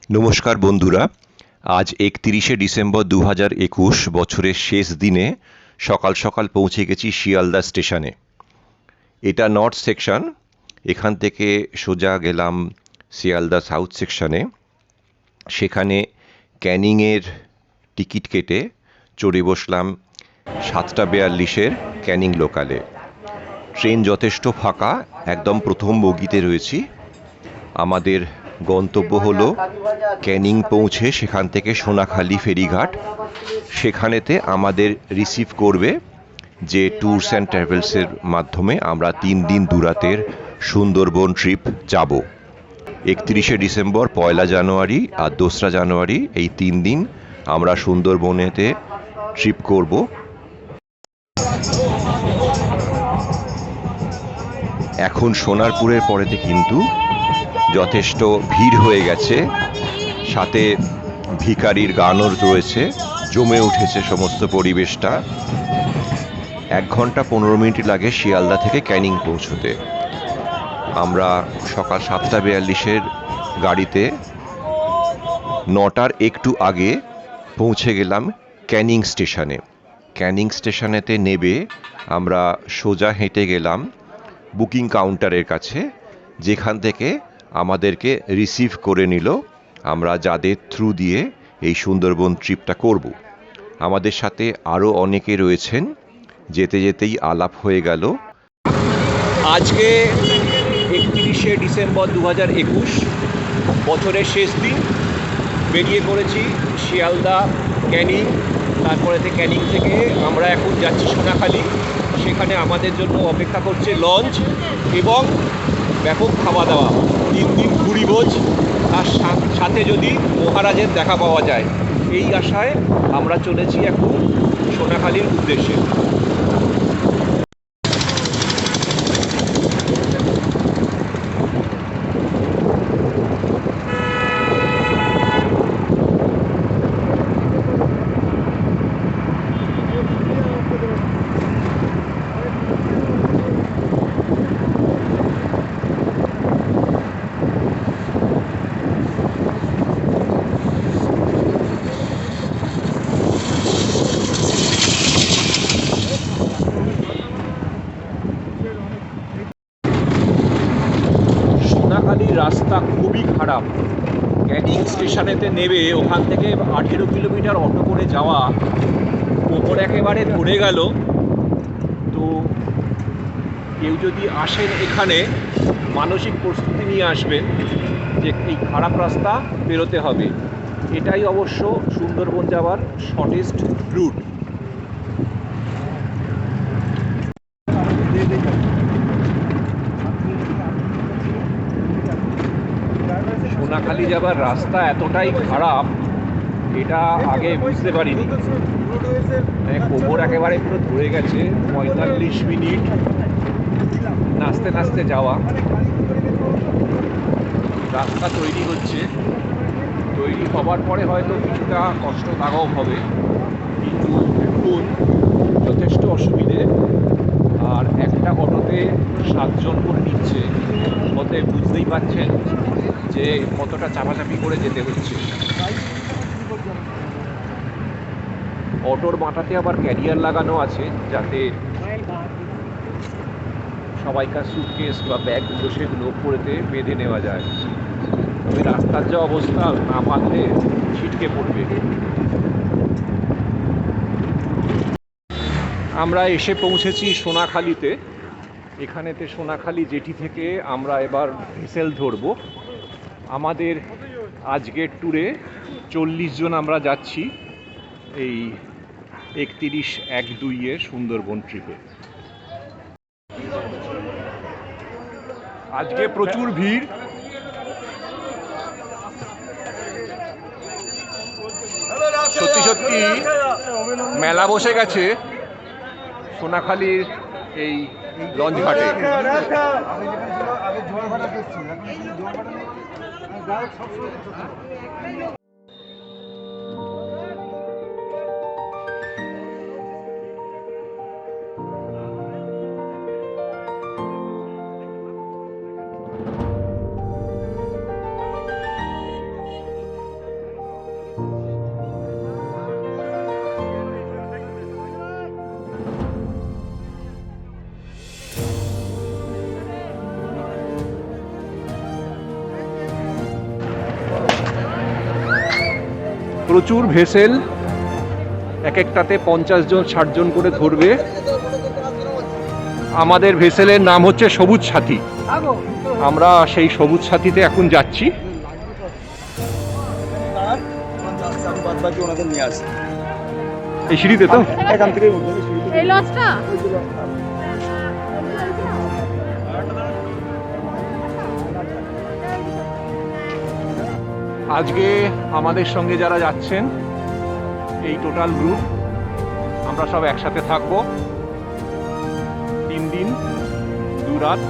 নমস্কার বন্ধুরা, আজ ৩১শে ডিসেম্বর ২০২১ বছরের শেষ দিনে সকাল সকাল পৌঁছে গেছি শিয়ালদা স্টেশনে। এটা নর্থ সেকশন। এখান থেকে সোজা গেলাম শিয়ালদা সাউথ সেকশনে। সেখানে ক্যানিংয়ের টিকিট কেটে চড়ে বসলাম ৭টা ৪২-এর ক্যানিং লোকালে। ট্রেন যথেষ্ট ফাঁকা, একদম প্রথম বগিতে রয়েছি। আমাদের গন্তব্য হলো ক্যানিং পৌঁছে সেখান থেকে সোনাখালি ফেরিঘাট। সেখানেতে আমাদের রিসিভ করবে যে ট্যুরস অ্যান্ড ট্রাভেলসের মাধ্যমে আমরা ৩ দিন ২ রাতের সুন্দরবন ট্রিপ যাব। ৩১শে ডিসেম্বর, ১লা জানুয়ারি আর ২রা জানুয়ারি এই ৩ দিন আমরা সুন্দরবনেতে ট্রিপ করব। এখন সোনারপুরের পরেতে কিন্তু যথেষ্ট ভিড় হয়ে গেছে, সাথে ভিখারির গানও রয়েছে, জমে উঠেছে সমস্ত পরিবেশটা। ১ ঘন্টা ১৫ মিনিট লাগে শিয়ালদা থেকে ক্যানিং পৌঁছতে। আমরা সকাল ৭টা ৪২-এর গাড়িতে ৯টার একটু আগে পৌঁছে গেলাম ক্যানিং স্টেশনে। ক্যানিং স্টেশনেতে নেবে আমরা সোজা হেঁটে গেলাম বুকিং কাউন্টারের কাছে, যেখান থেকে আমাদেরকে রিসিভ করে নিল আমরা যাদের থ্রু দিয়ে এই সুন্দরবন ট্রিপটা করব। আমাদের সাথে আরও অনেকে রয়েছেন, যেতে যেতেই আলাপ হয়ে গেল। আজকে ৩১শে ডিসেম্বর ২০২১ বছরের শেষ দিন। বেরিয়ে পড়েছি শিয়ালদা, ক্যানিং। তারপরেতে ক্যানিং থেকে আমরা এখন যাচ্ছি সোনাখালি। সেখানে আমাদের জন্য অপেক্ষা করছে লঞ্চ এবং ব্যাপক খাওয়া দাওয়া, ৩ দিন ঘুরিভোজ, আর সাথে যদি মহারাজের দেখা পাওয়া যায়। এই আশায় আমরা চলেছি এখন সোনাখালির উদ্দেশ্যে। সোনাখালির রাস্তা খুবই খারাপ। ক্যানিং স্টেশনেতে নেবে ওখান থেকে ১৮ কিলোমিটার অটো করে যাওয়া, কোমর একেবারে ধরে গেল। তো কেউ যদি আসেন এখানে, মানসিক প্রস্তুতি নিয়ে আসবেন যে এই খারাপ রাস্তা বেরোতে হবে। এটাই অবশ্য সুন্দরবন যাওয়ার শর্টেস্ট রুট। সোনাখালি যাবার রাস্তা এতটাই খারাপ, এটা আগে বুঝতে পারিনি। কোমর একেবারে পুরো ধরে গেছে। ৪৫ মিনিট নাচতে নাচতে যাওয়া। রাস্তা তৈরি হচ্ছে, তৈরি হবার পরে হয়তো কিছুটা কষ্ট লাঘব হবে, কিন্তু এখন যথেষ্ট অসুবিধে। আর একটা অটোতে ৭ জন করে নিচ্ছে, ওতে বুঝতেই পারছেন যে কতটা চাপাচাপি করে যেতে হচ্ছে। অটোর মাথাতে আবার ক্যারিয়ার লাগানো আছে, যাতে সবাইকার সুটকেস বা ব্যাগগুলো সেগুলো পরেতে বেঁধে নেওয়া যায়। তবে রাস্তার যা অবস্থা, না বাঁধলে ছিটকে পড়বে। আমরা এসে পৌঁছেছি সোনাখালিতে। এখানেতে সোনাখালি জেটি থেকে আমরা এবার ভেসেল ধরব। আমাদের আজকের ট্যুরে ৪০ জন আমরা যাচ্ছি এই ৩১/১/২ সুন্দরবন ট্রিপে। আজকে প্রচুর ভিড়। সত্যি সত্যি মেলা বসে গেছে সোনাখালির এই লঞ্চ ঘাটে। প্রচুর ভেসেল, এক একটাতে 50 জন 60 জন করে ধরবে। আমাদের ভেসেলের নাম হচ্ছে সবুজ সাথী। আমরা সেই সবুজ সাথীতে এখন যাচ্ছি। এই সিঁড়িতে তো এখান থেকে এই লজটা আজকে আমাদের সঙ্গে যারা যাচ্ছেন এই টোটাল গ্রুপ, আমরা সব একসাথে থাকবো 3 দিন 2 রাত।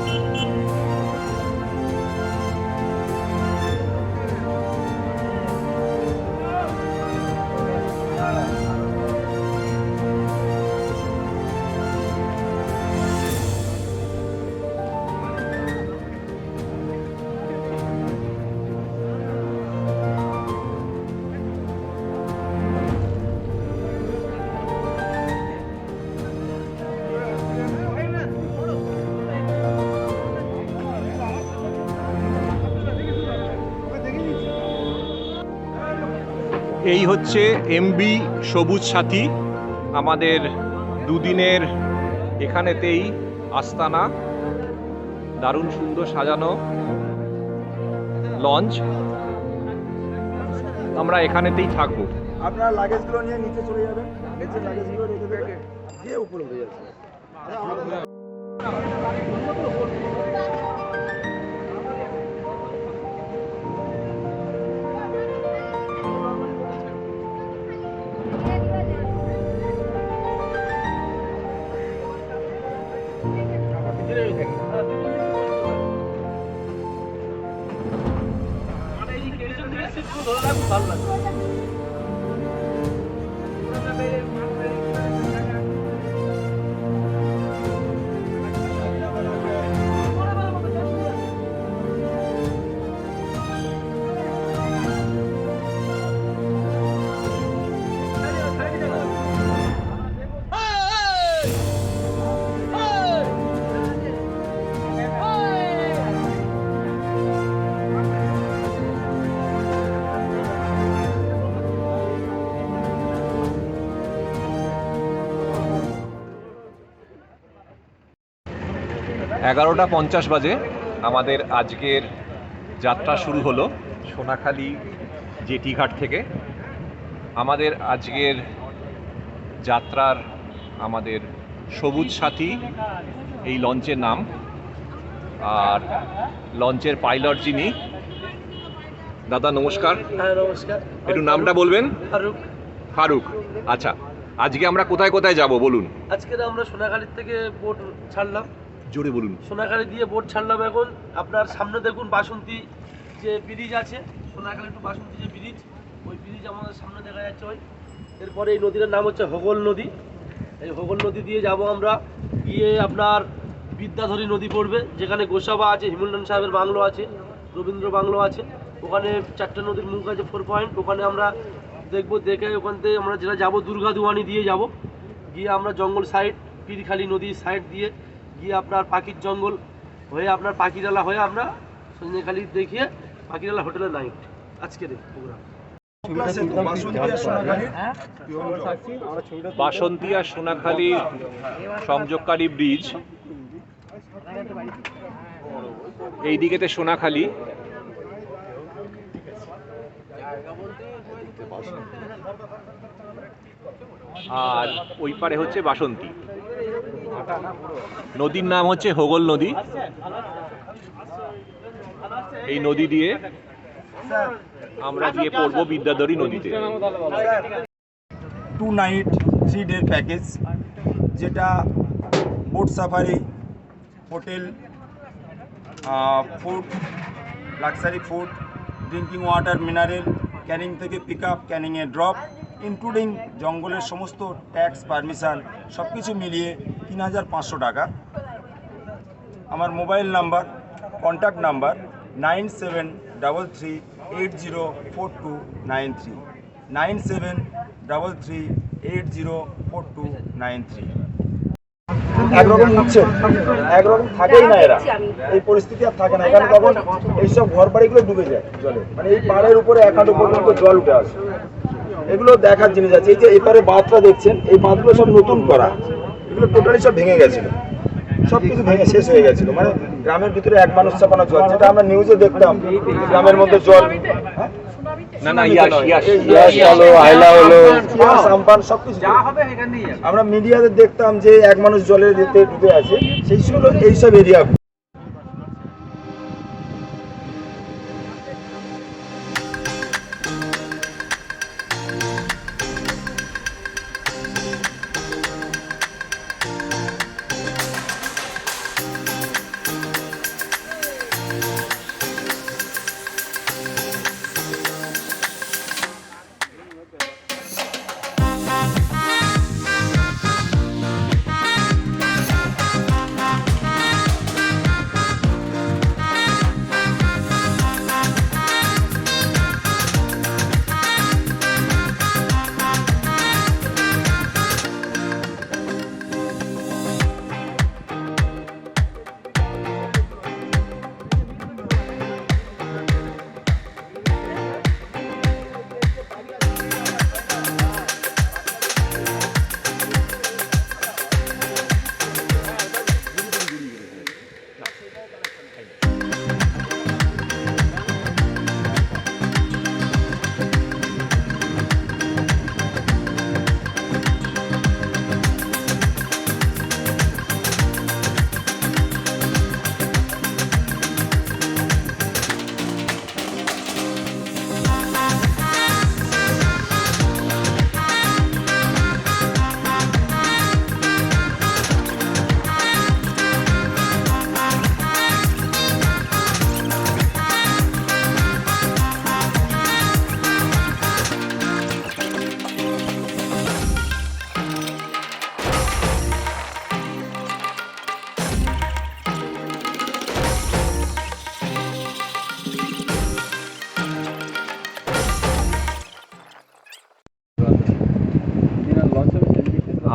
এই হচ্ছে এমবি সবুজ সাথী, আমাদের দুদিনের এখানেতেই আস্তানা। দারুণ সুন্দর সাজানো লঞ্চ, আমরা এখানেতেই থাকবো। আপনার লাগেজগুলো নিয়ে নিচে চলে যাবেন, নিচে লাগেজগুলো রেখে দেবে, দিয়ে উপরে উঠে যাচ্ছে। এগারোটা 50 বাজে আমাদের আজকের যাত্রা শুরু হলো সোনাখালি জেটিঘাট থেকে। আমাদের আজকের যাত্রার আমাদের সবুজ সাথী এই লঞ্চের নাম, আর লঞ্চের পাইলট যিনি, দাদা নমস্কার। হ্যাঁ নমস্কার। একটু নামটা বলবেন? ফারুক। ফারুক, আচ্ছা। আজকে আমরা কোথায় কোথায় যাব বলুন। আজকে আমরা সোনাখালি থেকে বোট ছাড়লাম। জোরে বলুন। সোনাখালি দিয়ে বোট ছাড়লাম। এখন আপনার সামনে দেখুন বাসন্তী যে ব্রিজ আছে, সোনাখালি টু বাসন্তী যে ব্রিজ, ওই ব্রিজ আমাদের সামনে দেখা যাচ্ছে। ওই এরপরে এই নদীর নাম হচ্ছে হোগল নদী। এই হোগল নদী দিয়ে যাব আমরা, গিয়ে আপনার বিদ্যাধরী নদী পড়বে, যেখানে গোসাবা আছে, হিমুল্লান সাহেবের বাংলো আছে, রবীন্দ্র বাংলো আছে। ওখানে 4টে নদীর মুখ আছে, 4 পয়েন্ট। ওখানে আমরা দেখবো, দেখে ওখান থেকে আমরা যেটা যাবো দুর্গা দুয়ানি দিয়ে যাব, গিয়ে আমরা জঙ্গল সাইড, পীরখালি নদীর সাইড দিয়ে গিয়ে আপনার পাখির জঙ্গল হয়ে আপনার পাখিরালা হয়ে আমরা সন্ধ্যেখালি দেখিয়ে পাখিরালা হোটেলে নাইট আজকের প্রোগ্রাম। বাসন্তী আর সোনাখালী সংযোগকারী ব্রিজ, এই দিকেতে সোনাখালী, আর ওই পারে হচ্ছে বাসন্তী। নদীর নাম হচ্ছে হোগল নদী। এই নদী দিয়ে আমরা গিয়ে পড়বো বিদ্যাধরী নদীতে। 2 নাইট 3 ডে প্যাকেজ, যেটা boat safari, hotel, food, luxury food, drinking water, mineral, Canning থেকে পিক আপ, ক্যানিংয়ে ড্রপ, ইনক্লুডিং জঙ্গলের সমস্ত ট্যাক্স, পারমিশন সব কিছু মিলিয়ে 3500 টাকা। আমার মোবাইল নাম্বার, কন্ট্যাক্ট নাম্বার 9733804293, 9733804293। একরকম নিচ্ছে, একরকম থাকেই না এরা, এই পরিস্থিতি আর থাকে না এখানে। তখন এইসব ঘর বাড়িগুলো ডুবে যায় জলে, মানে এই পাড়ের উপরে 1 হাঁটু পর্যন্ত জল উঠে আসে। এগুলো দেখার জিনিস আছে। এই যে এপারে বাঁধটা দেখছেন, এই বাঁধগুলো সব নতুন করা, এগুলো টোটালি সব ভেঙে গেছিল, সব কিছু ভেঙে শেষ হয়ে গেছিল। মানে গ্রামের ভিতরে এক মানুষ চাপানো জল, যেটা আমরা নিউজে দেখতাম গ্রামের মধ্যে জল, হ্যাঁ? না না ইয়াস আমফান সবকিছু আমরা মিডিয়াতে দেখতাম যে এক মানুষ জলের যেতে ডুবে আছে, সেই ছিল এইসব এরিয়া।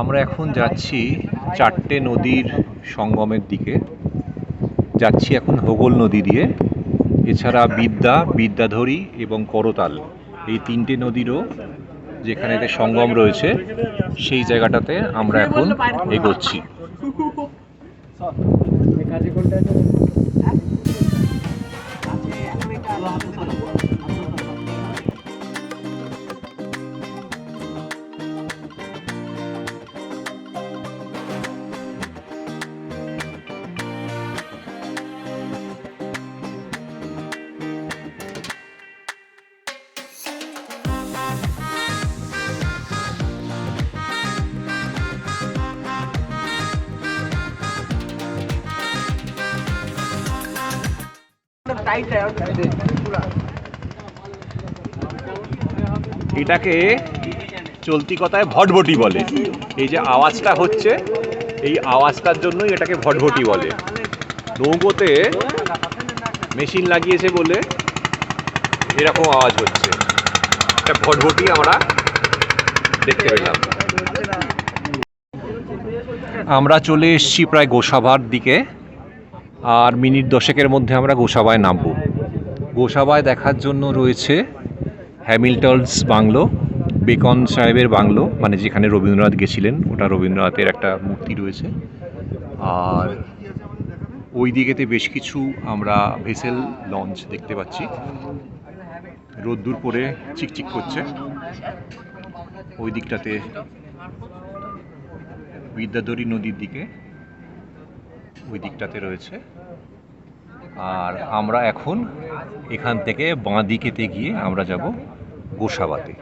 আমরা এখন যাচ্ছি চারটে নদীর সঙ্গমের দিকে, যাচ্ছি এখন হোগল নদী দিয়ে। এছাড়া বিদ্যাধরী এবং করতাল, এই তিনটে নদীরও যেখানে সঙ্গম রয়েছে সেই জায়গাটাতে আমরা এখন এগোচ্ছি। এটাকে চলতি কথায় ভটভটি বলে। এই যে আওয়াজটা হচ্ছে, এই আওয়াজটার জন্যই এটাকে ভটভটি বলে। নৌকোতে মেশিন লাগিয়েছে বলে এরকম আওয়াজ হচ্ছে, এটা ভটভটি আমরা দেখতে পেলাম। আমরা চলে এসেছি প্রায় গোসাবার দিকে, আর মিনিট 10-এর মধ্যে আমরা গোসাবায় নামবো। গোসাবায় দেখার জন্য রয়েছে হ্যামিল্টনস বাংলো, বেকন সাহেবের বাংলো, মানে যেখানে রবীন্দ্রনাথ গেছিলেন, ওটা রবীন্দ্রনাথের একটা মূর্তি রয়েছে। আর ওই দিকেতে বেশ কিছু আমরা ভেসেল লঞ্চ দেখতে পাচ্ছি, রোদ্দুর পরে চিকচিক করছে। ওই দিকটাতে বিদ্যাধরী নদীর দিকে ওই দিকটাতে রয়েছে। আর আমরা এখন এখান থেকে বাঁ দিকেতে গিয়ে আমরা যাব গোসাবাতে।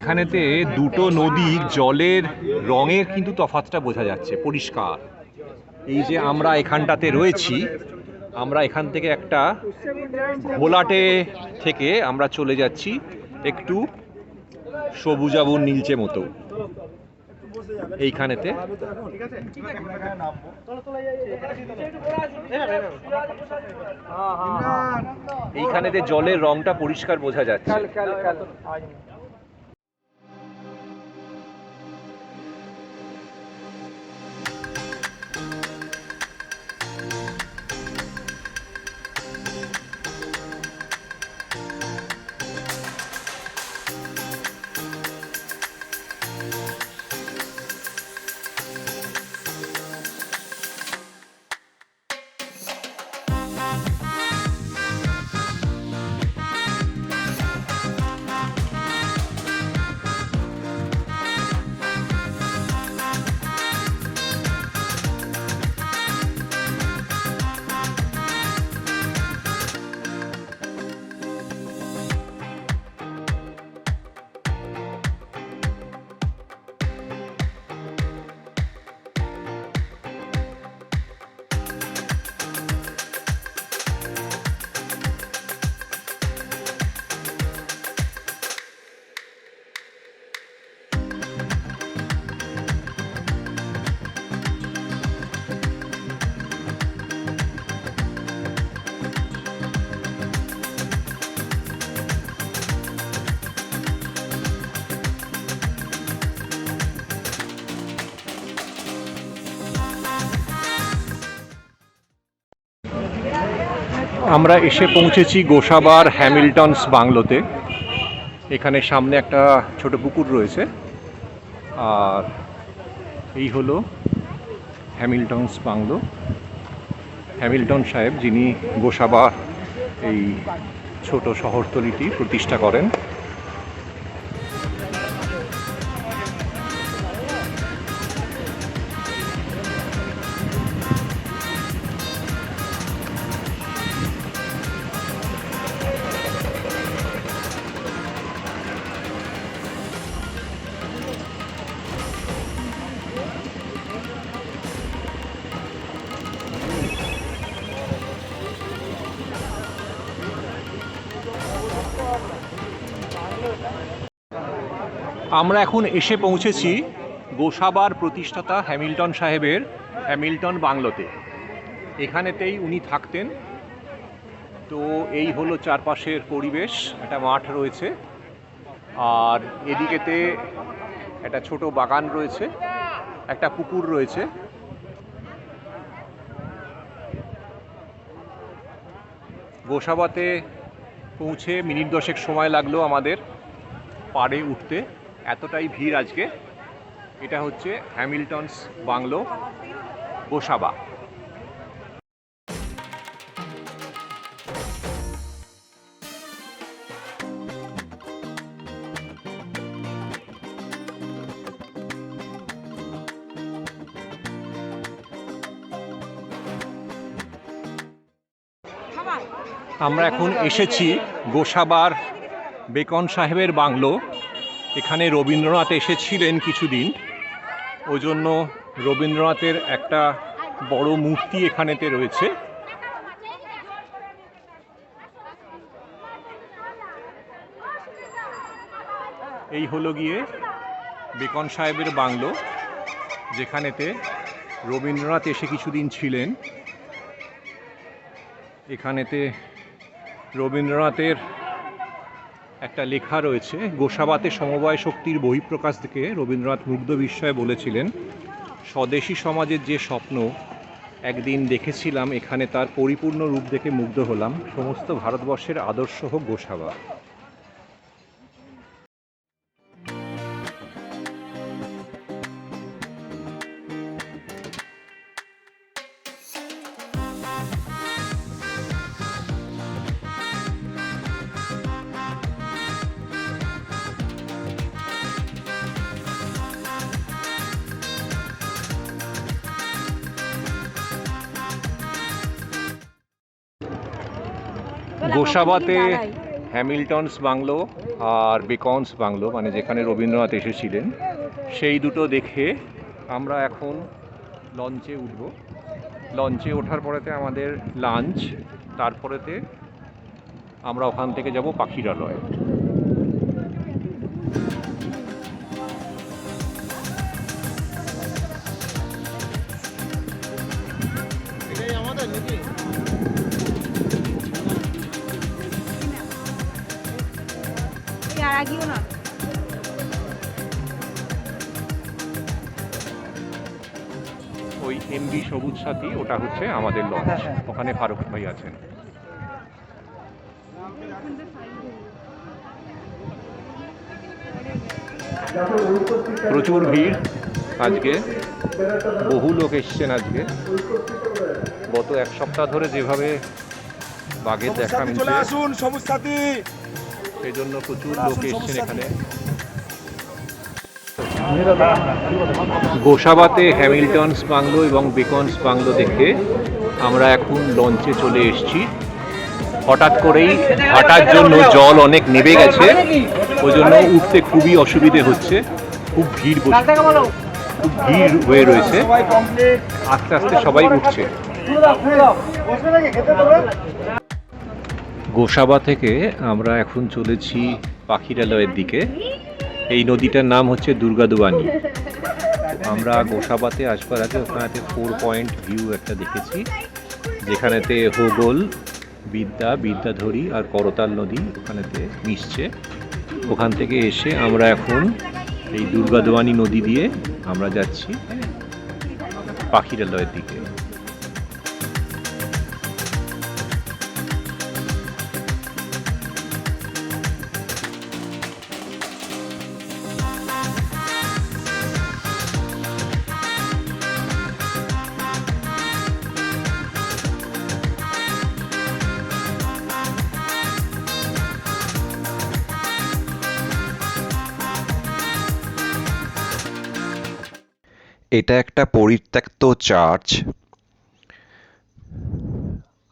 এখানেতে দুটো নদীর জলের রঙের কিন্তু তফাৎটা বোঝা যাচ্ছে পরিষ্কার। এই যে আমরা এখানটাতে রয়েছি, আমরা এখান থেকে একটা ঘোলাটে থেকে আমরা চলে যাচ্ছি একটু সবুজাবু নীলচে মতো এইখানেতে। এইখানেতে জলের রংটা পরিষ্কার বোঝা যাচ্ছে। আমরা এসে পৌঁছেছি গোসাবার হ্যামিল্টনস বাংলোতে। এখানে সামনে একটা ছোট পুকুর রয়েছে, আর এই হলো হ্যামিল্টনস বাংলো। হ্যামিল্টন সাহেব, যিনি গোসাবা এই ছোট শহরতলিটি প্রতিষ্ঠা করেন। আমরা এখন এসে পৌঁছেছি গোসাবার প্রতিষ্ঠাতা হ্যামিল্টন সাহেবের হ্যামিল্টন বাংলোতে। এখানেতেই উনি থাকতেন। তো এই হলো চারপাশের পরিবেশ। একটা মাঠ রয়েছে, আর এদিকেতে একটা ছোট বাগান রয়েছে, একটা পুকুর রয়েছে। গোসাবাতে পৌঁছে মিনিট 10 সময় লাগলো আমাদের পাড়ে উঠতে, এতটাই ভিড় আজকে। এটা হচ্ছে হ্যামিল্টনস বাংলো, গোসাবা। আমরা এখন এসেছি গোসাবার বেকন সাহেবের বাংলো। এখানে রবীন্দ্রনাথ এসেছিলেন কিছুদিন, ওই জন্য রবীন্দ্রনাথের একটা বড় মূর্তি এখানেতে রয়েছে। এই হলো গিয়ে বেকন সাহেবের বাংলো, যেখানেতে রবীন্দ্রনাথ এসে কিছুদিন ছিলেন। এখানেতে রবীন্দ্রনাথের একটা লেখা রয়েছে। গোসাবাতে সমবায় শক্তির বহিঃপ্রকাশ থেকে রবীন্দ্রনাথ মুগ্ধ বিস্ময়ে বলেছিলেন, স্বদেশী সমাজের যে স্বপ্ন একদিন দেখেছিলাম, এখানে তার পরিপূর্ণ রূপ দেখে মুগ্ধ হলাম। সমস্ত ভারতবর্ষের আদর্শ হোক গোসাবা। গোসাবাতে হ্যামিল্টনস বাংলো আর বেকনস বাংলো, মানে যেখানে রবীন্দ্রনাথ এসেছিলেন, সেই দুটো দেখে আমরা এখন লঞ্চে উঠব। লঞ্চে ওঠার পরেতে আমাদের লাঞ্চ, তারপরেতে আমরা ওখান থেকে যাব পাখিরালয়। ওই এমবি সবুজ সাথী, ওটা হচ্ছে আমাদের লঞ্চ। ওখানে ফারুক ভাই আছেন। প্রচুর ভিড় আজকে, বহু লোক এসছেন আজকে। গত এক সপ্তাহ ধরে যেভাবে বাঘের দেখা মিলছে, সেই জন্য প্রচুর লোক এসছেন এখানে। গোসাবাতে হ্যামিল্টনস বাংলো এবং বেকনস বাংলো দেখে আমরা এখন লঞ্চে চলে এসেছি। হঠাৎ করেই হাঁটার জন্য জল অনেক নেমে গেছে, ওই জন্য উঠতে খুবই অসুবিধে হচ্ছে। খুব ভিড় হয়ে রয়েছে, আস্তে আস্তে সবাই উঠছে। গোসাবা থেকে আমরা এখন চলেছি পাখিরালয়ের দিকে। এই নদীটার নাম হচ্ছে দুর্গাদুয়ানি। আমরা গোসাবাতে আসবার আগে ওখানেতে 4 পয়েন্ট ভিউ একটা দেখেছি, যেখানেতে হোগল, বিদ্যাধরী আর করতাল নদী ওখানেতে মিশছে। ওখান থেকে এসে আমরা এখন এই দুর্গাদুয়ানি নদী দিয়ে আমরা যাচ্ছি পাখিরালয়ের দিকে। এটা একটা পরিত্যক্ত চার্চ।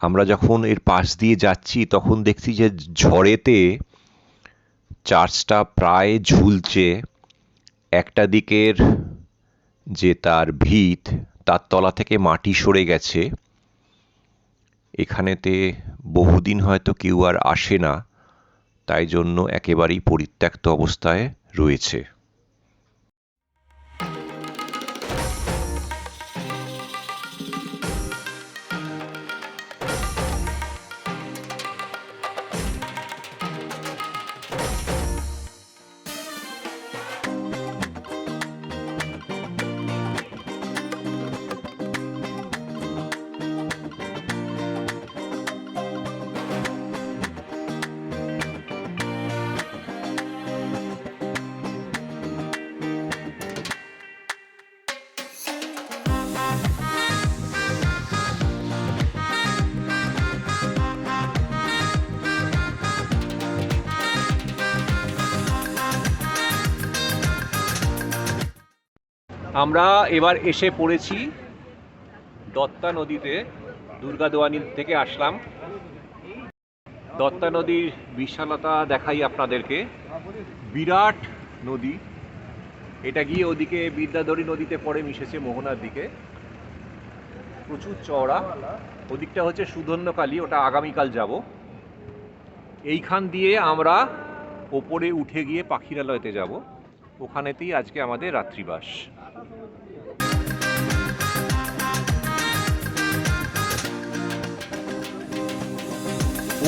আমরা যখন এর পাশ দিয়ে যাচ্ছি তখন দেখছি যে ঝড়েতে চার্চটা প্রায় ঝুলছে। একটা দিকের যে তার ভিত, তার তলা থেকে মাটি সরে গেছে। এখানেতে বহুদিন হয়তো কেউ আর আসে না, তাই জন্য একেবারেই পরিত্যক্ত অবস্থায় রয়েছে। আমরা এবার এসে পড়েছি দত্তা নদীতে। দুর্গাদোয়ানি থেকে আসলাম। দত্তা নদীর বিশালতা দেখাই আপনাদেরকে। বিরাট নদী। এটা গিয়ে ওদিকে বিদ্যাধরী নদীতে পড়ে মিশেছে মোহনার দিকে। প্রচুর চওড়া। ওদিকটা হচ্ছে সুধন্যকালী, ওটা আগামীকাল যাব। এইখান দিয়ে আমরা ওপরে উঠে গিয়ে পাখিরালয়তে যাব। ওখানেতেই আজকে আমাদের রাত্রিবাস।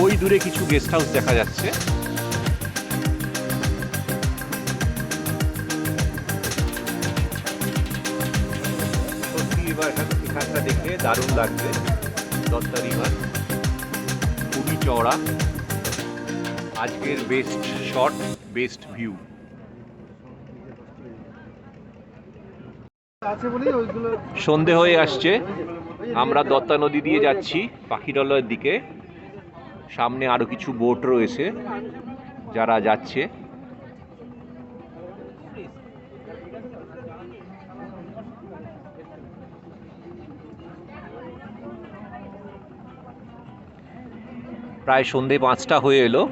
ওই দূরে কিছু গেস্ট হাউস দেখা যাচ্ছে। সত্যি এবার এখানটা দেখে দারুণ লাগছে। দত্তা রিভার খুবই চওড়া। আজকের বেস্ট শট, বেস্ট ভিউ। সন্ধে হয়ে আসছে। আমরা দত্তা নদী দিয়ে যাচ্ছি পাখিরালয়ের দিকে। সামনে আরো কিছু বোট রয়েছে যারা যাচ্ছে। প্রায় সন্ধে 5টা হয়ে এলো।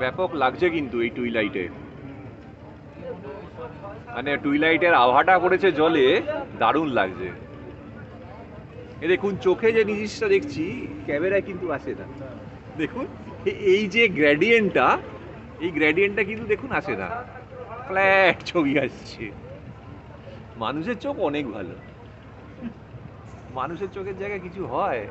ব্যাপক লাগছে কিন্তু এই টুইলাইটে। মানে টুইলাইটের আভাটা পড়েছে জলে, দারুণ লাগছে। এ দেখুন, চোখে যে জিনিসটা দেখছি ক্যামেরায় কিন্তু আসে না। দেখুন এই যে গ্রেডিয়েন্টটা, এই গ্রেডিয়েন্টটা কিন্তু দেখুন আসে না। ফ্ল্যাট ছবি আসছে। মানুষের চোখ অনেক ভালো। মানুষের চোখের জায়গায় কিছু হয়।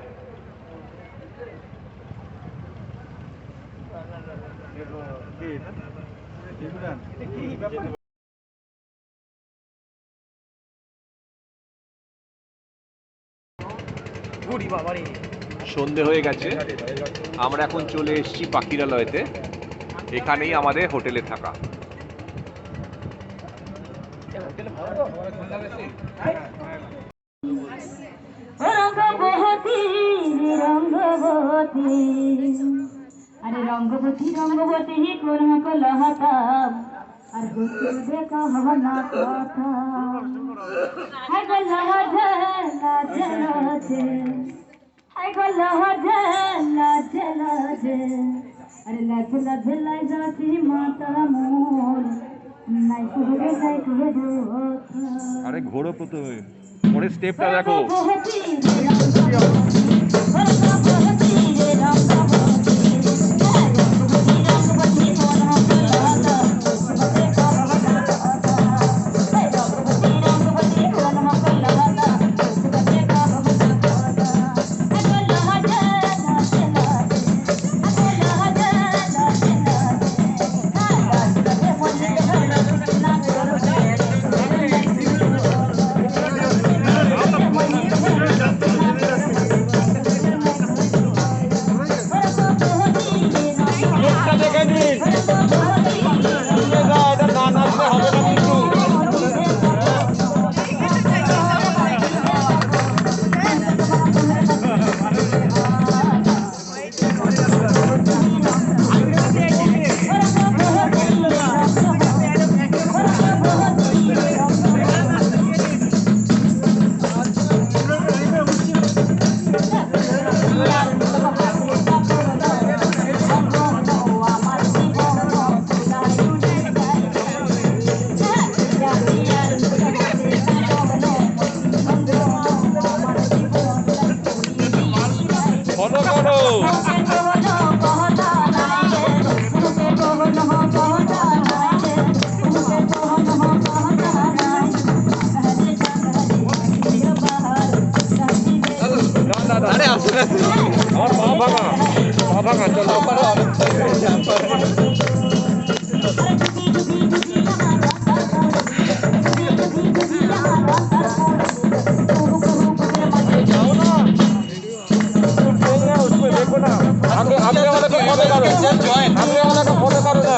সন্ধে হয়ে গেছে। আমরা এখন চলে এসেছি পাখিরালয়তে। এখানেই আমাদের হোটেলে থাকা। আরে রঙ্গবতী রঙ্গবতী কোন কলহতাম আর বুঝতে কহনা কথা হায় গো লাজে লাজে লাজে হায় গো লাজে লাজে লাজে আরে লাজে লাজে লাজে মাতা মোর নাই কুরে নাই কুরে আরে ঘোড়ো প্রথমে, পরে স্টেপটা দেখো। हमने वाला को फॉलो करो, हमने वाला को फॉलो करो ना।